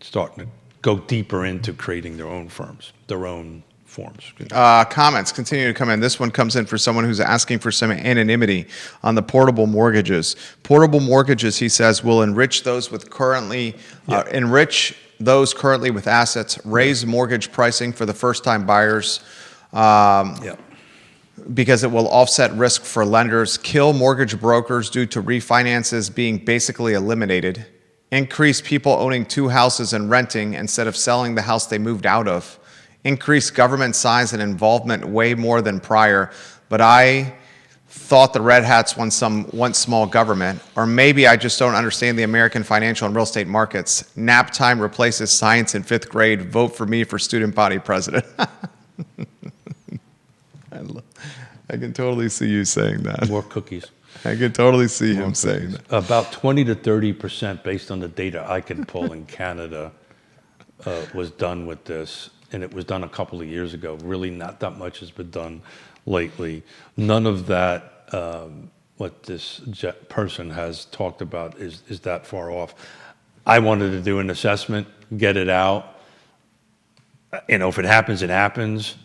starting to go deeper into creating their own firms, their own forms. Comments continue to come in. This one comes in for someone who's asking for some anonymity on the portable mortgages. Portable mortgages, he says, will enrich those with currently with assets, raise mortgage pricing for the first-time buyers, because it will offset risk for lenders, kill mortgage brokers due to refinances being basically eliminated, increase people owning two houses and renting instead of selling the house they moved out of, increase government size and involvement way more than prior, but I thought the Red Hats want small government, or maybe I just don't understand the American financial and real estate markets. Nap time replaces science in 5th grade. Vote for me for student body president. I can totally see you saying that. More cookies. I can totally see him saying that. About 20 to 30%, based on the data I can pull in Canada, was done with this. And it was done a couple of years ago. Really not that much has been done lately. None of that, what this person has talked about is that far off. I wanted to do an assessment, get it out. If it happens, it happens.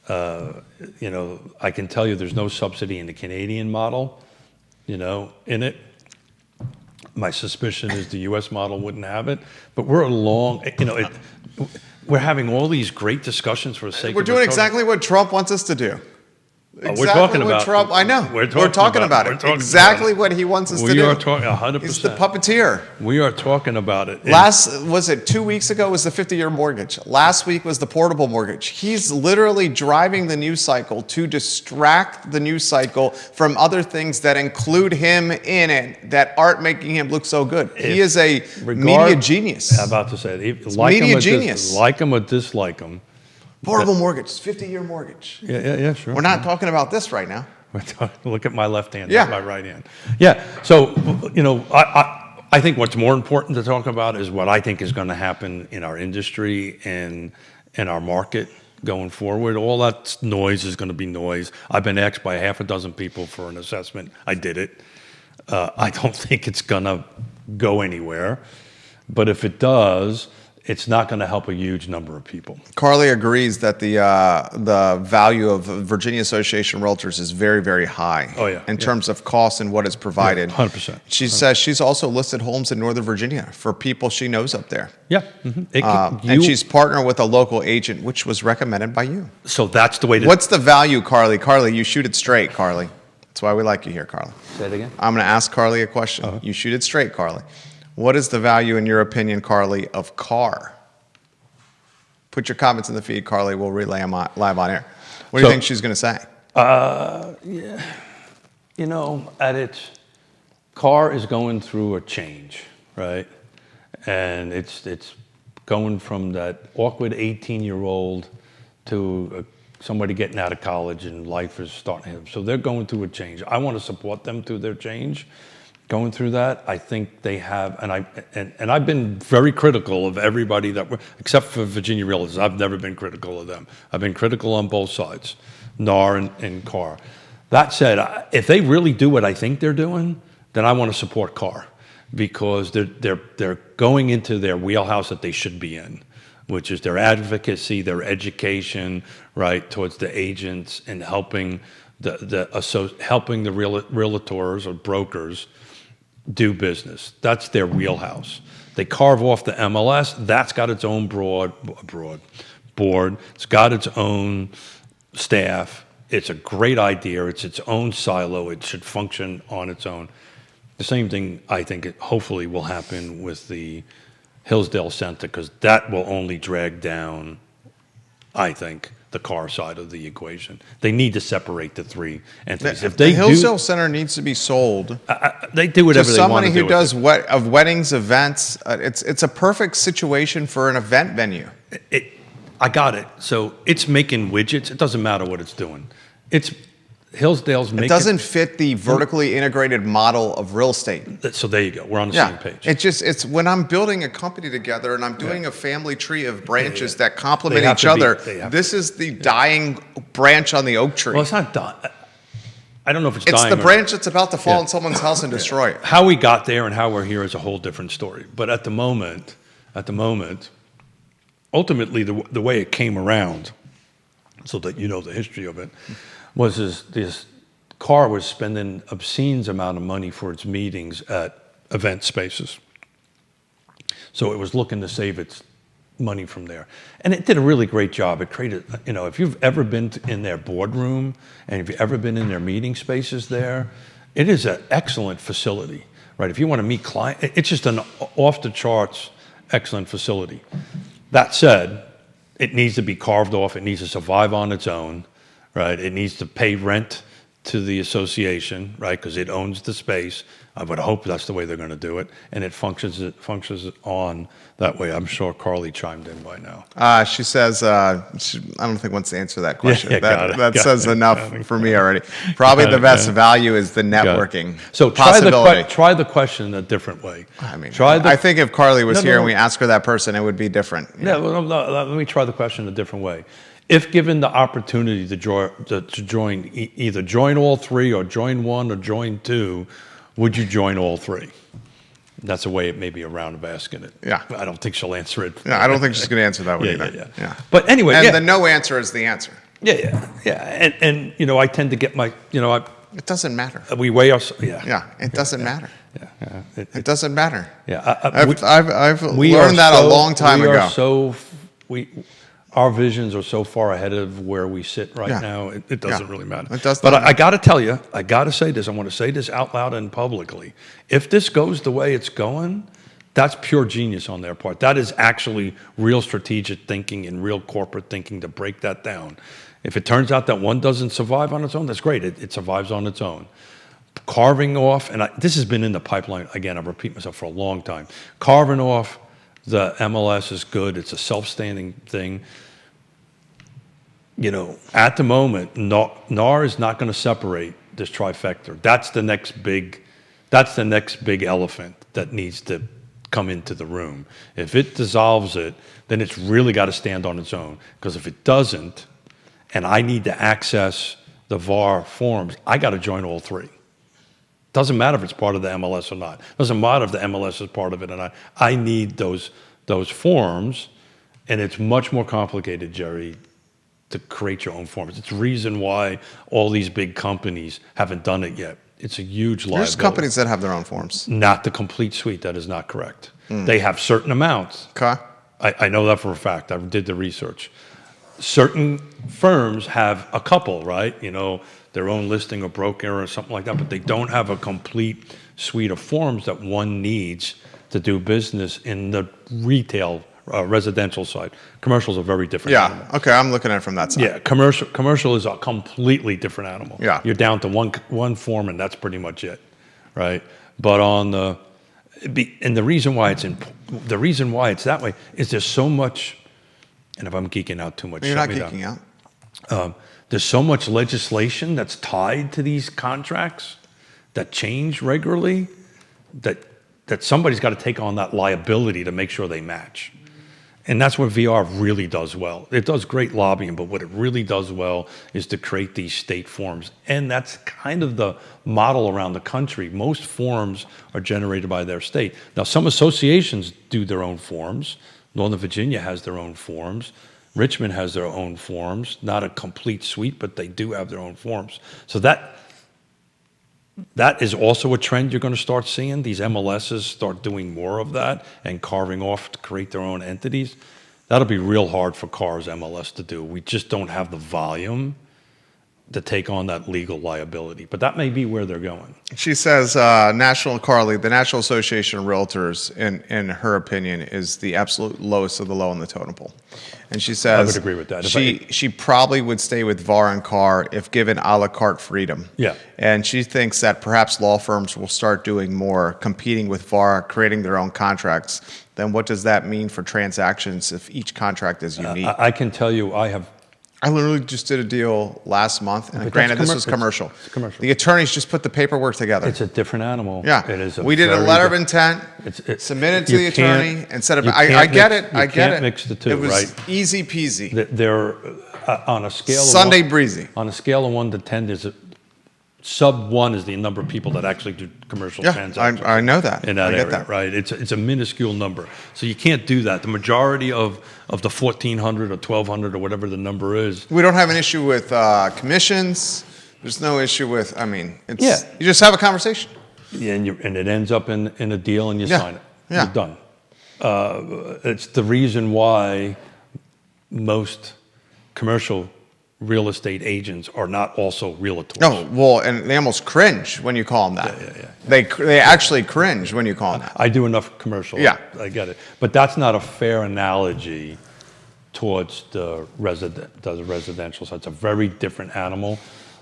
I can tell you there's no subsidy in the Canadian model, in it. My suspicion is the U.S. model wouldn't have it, but we're we're having all these great discussions for the sake of We're doing exactly what Trump wants us to do. We're talking about Trump. I know. We're talking about it. Exactly what he wants us to do. We are talking 100%. He's the puppeteer. We are talking about it. Was it 2 weeks ago was the 50-year mortgage. Last week was the portable mortgage. He's literally driving the news cycle to distract the news cycle from other things that include him in it that aren't making him look so good. He is a media genius. I'm about to say it. Media genius. Like him or dislike him. Portable mortgage, 50-year mortgage. Yeah, sure. We're not talking about this right now. Look at my left hand, Yeah. not my right hand. Yeah, so, I think what's more important to talk about is what I think is going to happen in our industry and in our market going forward. All that noise is going to be noise. I've been asked by half a dozen people for an assessment. I did it. I don't think it's going to go anywhere. But if it does, it's not going to help a huge number of people. Carly agrees that the value of Virginia Association of Realtors is very, very high. Oh, yeah. In terms of cost and what is provided. 100%. She says she's also listed homes in Northern Virginia for people she knows up there. Yeah. And she's partnered with a local agent, which was recommended by you. So that's the way to... What's the value, Carly? Carly, you shoot it straight, Carly. That's why we like you here, Carly. Say it again? I'm going to ask Carly a question. Uh-huh. You shoot it straight, Carly. What is the value, in your opinion, Carly, of CAR? Put your comments in the feed, Carly. We'll relay them live on air. What do you think she's going to say? Yeah. At its CAR is going through a change, right? And it's going from that awkward 18-year-old to somebody getting out of college and life is starting. So they're going through a change. I want to support them through their change. Going through that, I think they have, and I've been very critical of everybody except for Virginia Realtors. I've never been critical of them. I've been critical on both sides, NAR and CAR. That said, if they really do what I think they're doing, then I want to support CAR because they're going into their wheelhouse that they should be in, which is their advocacy, their education, right, towards the agents and helping helping the realtors or brokers do business. That's their wheelhouse. They carve off the MLS. That's got its own board. It's got its own staff. It's a great idea. It's its own silo. It should function on its own. The same thing, I think, hopefully will happen with the Hillsdale Center because that will only drag down, I think, the CAR side of the equation. They need to separate the three entities. If they the Hillsdale Center needs to be sold. They do whatever they want to do. Somebody who does weddings, events. It's a perfect situation for an event venue. I got it. So it's making widgets. It doesn't matter what it's doing. Hillsdale's making. It doesn't fit the vertically integrated model of real estate. So there you go. We're on the same page. It's when I'm building a company together and I'm doing a family tree of branches that complement each other. This is the dying branch on the oak tree. Well, it's not dying. I don't know if it's dying. It's the branch that's about to fall on someone's house and destroy it. How we got there and how we're here is a whole different story. But at the moment, ultimately the way it came around, so that you know the history of it, was this CAR was spending obscene amount of money for its meetings at event spaces. So it was looking to save its money from there. And it did a really great job. It created, if you've ever been in their boardroom and if you've ever been in their meeting spaces there, it is an excellent facility, right? If you want to meet clients, it's just an off-the-charts excellent facility. That said, it needs to be carved off. It needs to survive on its own. Right, it needs to pay rent to the association, right, because it owns the space. I would hope that's the way they're going to do it, and it functions on that way. I'm sure Carly chimed in by now. She says, I don't think wants to answer that question. That says enough for me already. Probably the best value is the networking. So try the question a different way. I think if Carly was here and we asked her that person, it would be different. Yeah, well, let me try the question a different way. If given the opportunity to join, either join all three or join one or join two, would you join all three? That's a way, it may be a round of asking it. Yeah. I don't think she'll answer it. Yeah, I don't think she's going to answer that one Yeah, either. yeah. Yeah. But anyway, And yeah. the no answer is the answer. Yeah. And I tend to get my, It doesn't matter. we weigh us. Yeah. Yeah, it doesn't matter. Yeah. It doesn't matter. Yeah. I've We learned are that so- a long time we ago. Are so our visions are so far ahead of where we sit right Yeah. now. It doesn't really matter. It does But not I got to tell you, I got to say this. I want to say this out loud and publicly. If this goes the way it's going, that's pure genius on their part. That is actually real strategic thinking and real corporate thinking to break that down. If it turns out that one doesn't survive on its own, that's great. It survives on its own. Carving off, and this has been in the pipeline, again, I repeat myself for a long time. Carving off the MLS is good. It's a self-standing thing. At the moment, NAR is not going to separate this trifecta. That's the next big elephant that needs to come into the room. If it dissolves it, then it's really got to stand on its own. Because if it doesn't, and I need to access the VAR forms, I got to join all three. Doesn't matter if it's part of the MLS or not. Doesn't matter if the MLS is part of it or not. I need those forms, and it's much more complicated, Jerry, to create your own forms. It's the reason why all these big companies haven't done it yet. It's a huge liability. There's companies that have their own forms. Not the complete suite. That is not correct. They have certain amounts. Okay. I know that for a fact. I did the research. Certain firms have a couple, right? Their own listing or broker or something like that, but they don't have a complete suite of forms that one needs to do business in the retail residential side. Commercial is a very different animal. Yeah. Okay. I'm looking at it from that side. Yeah, commercial is a completely different animal. Yeah. You're down to one form, and that's pretty much it, right? But and the reason why it's that way is there's so much. And if I'm geeking out too much, You're shut not me geeking down. out. There's so much legislation that's tied to these contracts that change regularly that somebody's got to take on that liability to make sure they match. And that's what VR really does well. It does great lobbying, but what it really does well is to create these state forms. And that's kind of the model around the country. Most forms are generated by their state. Now, some associations do their own forms. Northern Virginia has their own forms. Richmond has their own forms. Not a complete suite, but they do have their own forms. So that is also a trend you're going to start seeing. These MLSs start doing more of that and carving off to create their own entities. That'll be real hard for CAR's MLS to do. We just don't have the volume to take on that legal liability. But that may be where they're going. She says the National Association of Realtors, in her opinion, is the absolute lowest of the low on the totem pole. And she says I would agree with that. She probably would stay with VAR and CAR if given a la carte freedom. Yeah. And she thinks that perhaps law firms will start doing more, competing with VAR, creating their own contracts. Then what does that mean for transactions if each contract is unique? I can tell you I literally just did a deal last month, and But granted, that's this was commercial. it's commercial. The attorneys just put the paperwork together. It's a different animal. Yeah, It is. we did a letter of intent, submitted to the attorney, and said, "I get it, I get it." You can't mix the two, it was right? easy peasy, They're on a scale Sunday of breezy. on a scale of 1 to 10. There's sub 1 is the number of people that actually do commercial Yeah, transactions. I know that. In that I get area, that. right? It's a minuscule number, so you can't do that. The majority of the 1,400 or 1,200 or whatever the number is. We don't have an issue with commissions. There's no issue with. I mean, it's Yeah. you just have a conversation. Yeah, and it ends up in a deal, and you Yeah, sign it. yeah. You're done. It's the reason why most commercial real estate agents are not also realtors. No, well, and they almost cringe when you call them that. Yeah. They actually cringe when you call them that. I do enough commercial. Yeah. I get it. But that's not a fair analogy towards the residential side. It's a very different animal.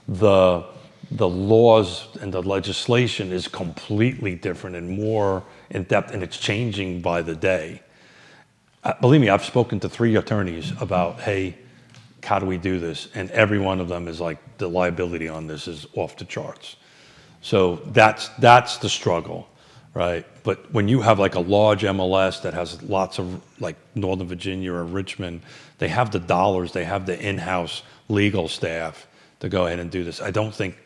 The laws and the legislation is completely different and more in depth, and it's changing by the day. Believe me, I've spoken to 3 attorneys about, hey, how do we do this? And every one of them is like, the liability on this is off the charts. So that's the struggle. right? But when you have like a large MLS that has lots of like Northern Virginia or Richmond, they have the dollars, they have the in-house legal staff to go ahead and do this. I don't think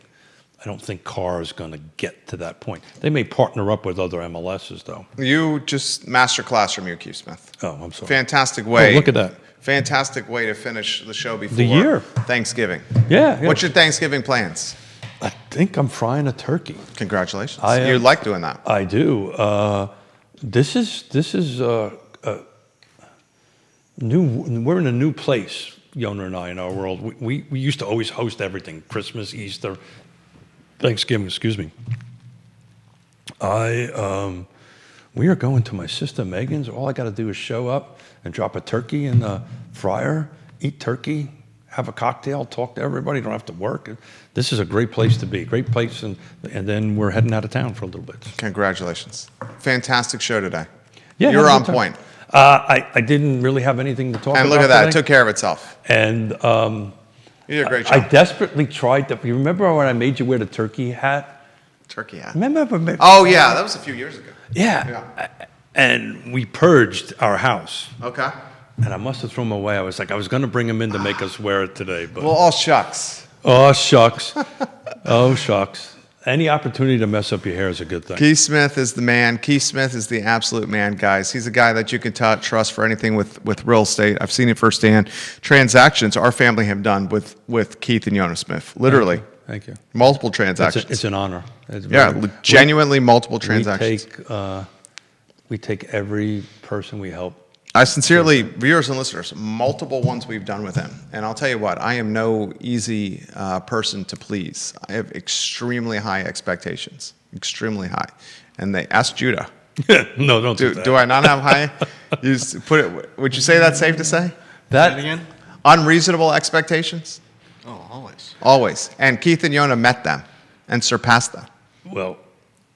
CAR is going to get to that point. They may partner up with other MLSs though. You just masterclass from you, Keith Smith. Oh, I'm sorry. Fantastic way. Oh, look at that. Fantastic way to finish the show before The year. Thanksgiving. Yeah. What's your Thanksgiving plans? I think I'm frying a turkey. Congratulations. I You like doing that. I do. This is new. We're in a new place, Yonna and I, in our world. We used to always host everything: Christmas, Easter, Thanksgiving. Excuse me. We are going to my sister Megan's. All I got to do is show up and drop a turkey in the fryer, eat turkey, have a cocktail, talk to everybody. Don't have to work. This is a great place to be. Great place, and then we're heading out of town for a little bit. Congratulations. Fantastic show today. Yeah, You're have a on good time. point. I didn't really have anything to talk about. And look at that. It today. took care of itself. And You did a great I job. desperately tried to. You remember when I made you wear the turkey hat? Turkey hat. Remember? Oh, yeah. That was a few years ago. Yeah. And we purged our house. Okay. And I must have thrown them away. I was going to bring them in to make us wear it today. But Well, all shucks. oh, shucks. Oh, shucks. Any opportunity to mess up your hair is a good thing. Keith Smith is the man. Keith Smith is the absolute man, guys. He's a guy that you can trust for anything with real estate. I've seen it firsthand. Transactions our family have done with Keith and Yonna Smith. Literally. Thank you. Multiple transactions. It's an honor. It's Yeah, very- genuinely multiple transactions. We take every person we help. I sincerely, viewers and listeners, multiple ones we've done with him. And I'll tell you what, I am no easy person to please. I have extremely high expectations, extremely high. And they ask Judah. No, don't do that. Do I not have high? Would you say that's safe to say? That again? Unreasonable expectations? Oh, always. Always. And Keith and Yonna met them and surpassed them. well,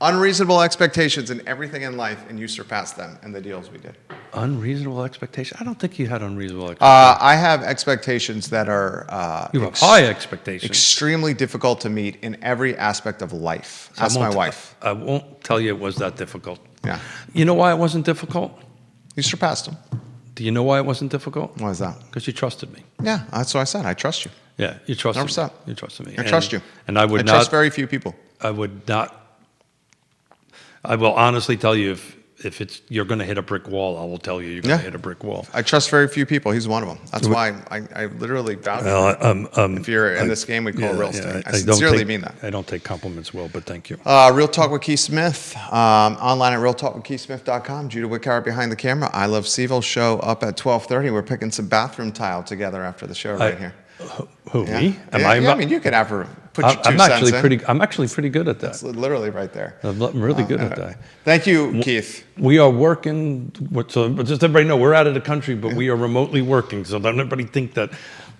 Unreasonable expectations in everything in life, and you surpassed them in the deals we did. unreasonable expectation. I don't think you had unreasonable expectations. I have expectations that are You have high expectations. extremely difficult to meet in every aspect of life. So I Ask my won't- wife. I won't tell you it was that difficult. Yeah. You know why it wasn't difficult? You surpassed them. Do you know why it wasn't difficult? Why is that? Because you trusted me. Yeah, that's what I said. I trust you. Yeah, you trusted 100%. me. You trusted me. I trust you. And I would I trust not. very few people. I would not. I will honestly tell you if it's you're going to hit a brick wall, I will tell you you're going to Yeah. hit a brick wall. I trust very few people. He's one of them. That's why I literally vouch for you. If you're in this game, we call it real estate. I sincerely mean that. I don't take compliments well, but thank you. Real Talk with Keith Smith, online at realtalkwithkeithsmith.com. Judah Wickauer behind the camera. I Love CVille show up at 12:30. We're picking some bathroom tile together after the show right here. Who Yeah. me? I mean, you could have her put your 2 I'm cents actually in. pretty. I'm actually pretty good at that. It's literally right there. I'm really good at that. Thank you, Keith. We are working. So just everybody know we're out of the country, but we are remotely working. So don't everybody think that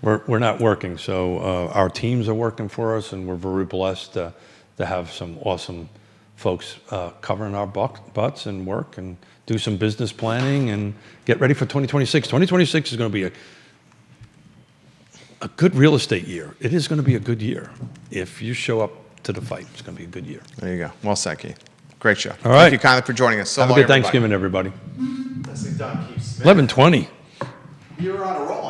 we're not working. So our teams are working for us, and we're very blessed to have some awesome folks covering our butts and work and do some business planning and get ready for 2026. 2026 is going to be a good real estate year. It is going to be a good year. If you show up to the fight, it's going to be a good year. There you go. Well said, Keith. Great show. All right. Thank you kindly for joining us. So Have a long, good everybody. Thanksgiving, everybody. Nicely done, Keith Smith. 11:20. You're on a roll.